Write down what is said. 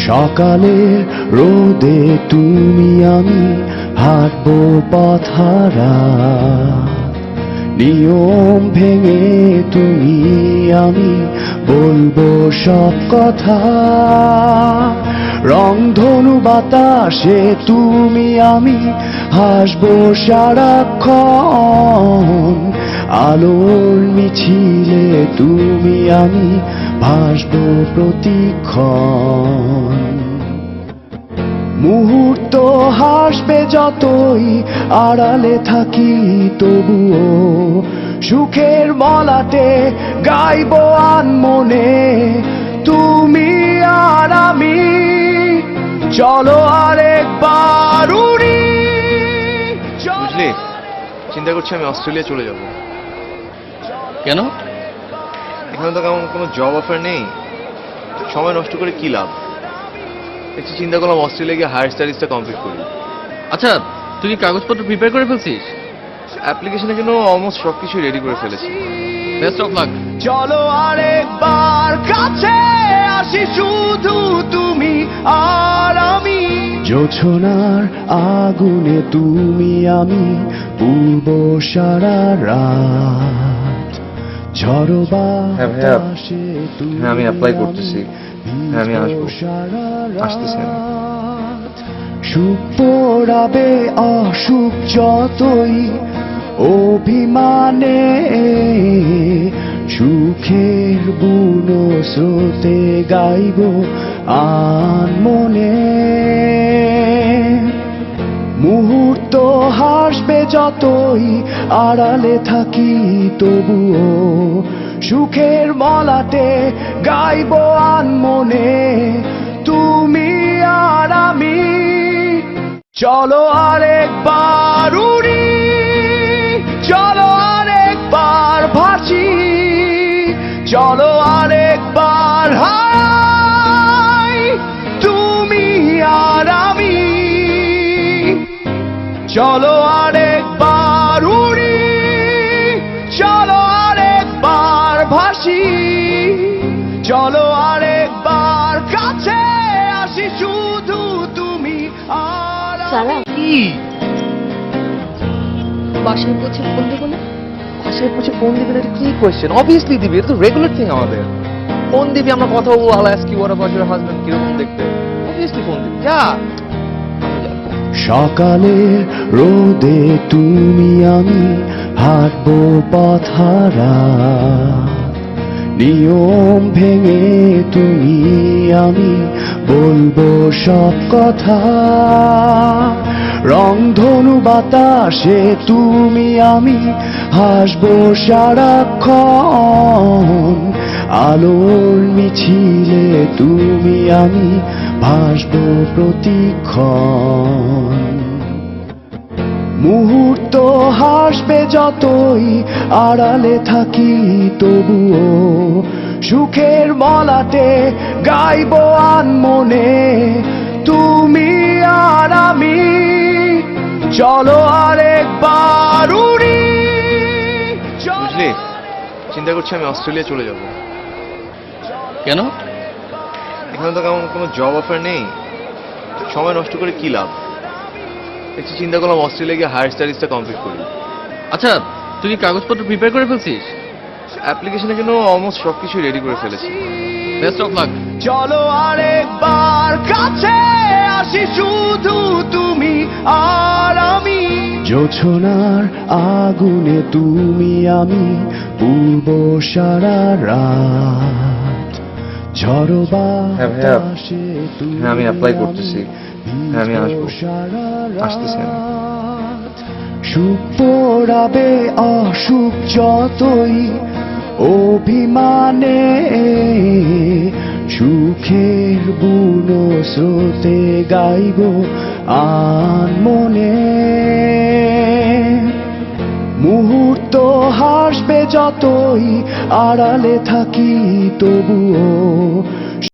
সকালের রোদে তুমি আমি হাঁটবো পথহারা, নিয়ম ভেঙে তুমি আমি বলবো সব কথা। রংধনু বাতাসে তুমি আমি হাসবো সারাক্ষণ, আলোর মিছিলে তুমি আমি ভাসবো প্রতিক্ষণ। মুহূর্ত হাসবে যতই আড়ালে থাকি তবুও সুখের মলাটে গাইবো আনমনে তুমি আর আমি। চলো আরেকবার উড়ি। বুঝলি, চিন্তা করছি আমি অস্ট্রেলিয়া চলে যাব। কেন? এখানে তো কেমন কোনো জব অফার নেই, সময় নষ্ট করে কি লাভ। একটু চিন্তা করলাম অস্ট্রেলিয়া গিয়ে হায়ার স্টাডিজটা কমপ্লিট করি। আচ্ছা, তুই কি কাগজপত্র প্রিপেয়ার করে ফেলছিস? অ্যাপ্লিকেশনের জন্য অলমোস্ট সব কিছু রেডি করে ফেলেছি। Best of luck. চলো আরেকবার কাছে আসি, শুধু তুমি আর আমি। জোছনার আগুনে তুমি আমি পূর্ব সারা রাত, ঝড়ো বাতাসে তুমি হ্যাঁ, আমি অ্যাপ্লাই করতেছি। হ্যাঁ, আমি আসবো। আসতেছি আমি। সুখ পোড়াবে অসুখ যতই অভিমানে, সুখের বুনো স্রোতে গাইব আনমনে। মুহূর্ত হাসবে যতই আড়ালে থাকি তবুও সুখের মলাটে গাইব আনমনে তুমি আর আমি। চলো আরেকবার উড়ি, চলো আরেকবার ভাসি, চলো আরেকবার হাই তুমি আর আমি। চলো আরেকবার উড়ি, চলো আরেকবার ভাসি, চলো আরেকবার কাছে আসি, শুধু তুমি আর সারা, কি বাসায় পৌঁছে ফোন দেবো না? বাসায় পৌঁছে ফোন দিবি না? এটা কি কোয়েশ্চেন? অবভিয়াসলি দিবি, এটা তো রেগুলার থিং আমাদের। ফোন দিবি, আমরা কথা বলবো, I'll ask you what about your husband, কিরকম দেখতে। অবভিয়াসলি ফোন দিবি। যা। সকালের রোদে তুমি আমি হাঁটবো পথহারা, নিয়ম ভেঙে তুমি আমি বলবো সব কথা। রংধনু বাতাসে তুমি আমি হাসবো সারাক্ষণ, আলোর মিছিলে তুমি আমি ভাসবো প্রতিক্ষণ। মুহূর্ত হাসবে যতই আড়ালে থাকি তবুও সুখের মলাটে গাইব আনমনে তুমি আর আমি। চলো আরেকবার উড়ি। বুঝলি, চিন্তা করছি আমি অস্ট্রেলিয়া চলে যাব। কেন? এখানে তো কেমন কোনো জব অফার নেই, সময় নষ্ট করে কি লাভ। একটু চিন্তা করলাম অস্ট্রেলিয়া গিয়ে হায়ার স্টাডিজটা কমপ্লিট করি। আচ্ছা, তুই কি কাগজপত্র প্রিপেয়ার করে ফেলছিস? অ্যাপ্লিকেশনের জন্য অলমোস্ট সব কিছু রেডি করে ফেলেছি। Best of luck. চলো আরেকবার কাছে আসি, শুধু তুমি আর আমি। জোছনার আগুনে তুমি আমি পূর্ব সারা রাত, ঝড়ো বাতাসে তুমি হ্যাঁ, আমি অ্যাপ্লাই করতেছি। হ্যাঁ, আমি আসবো। আসতেছি আমি। সুখ পোড়াবে অসুখ যতই অভিমানে, সুখের বুনো স্রোতে গাইব আনমনে। মুহূর্ত হাসবে যতই আড়ালে থাকি তবুও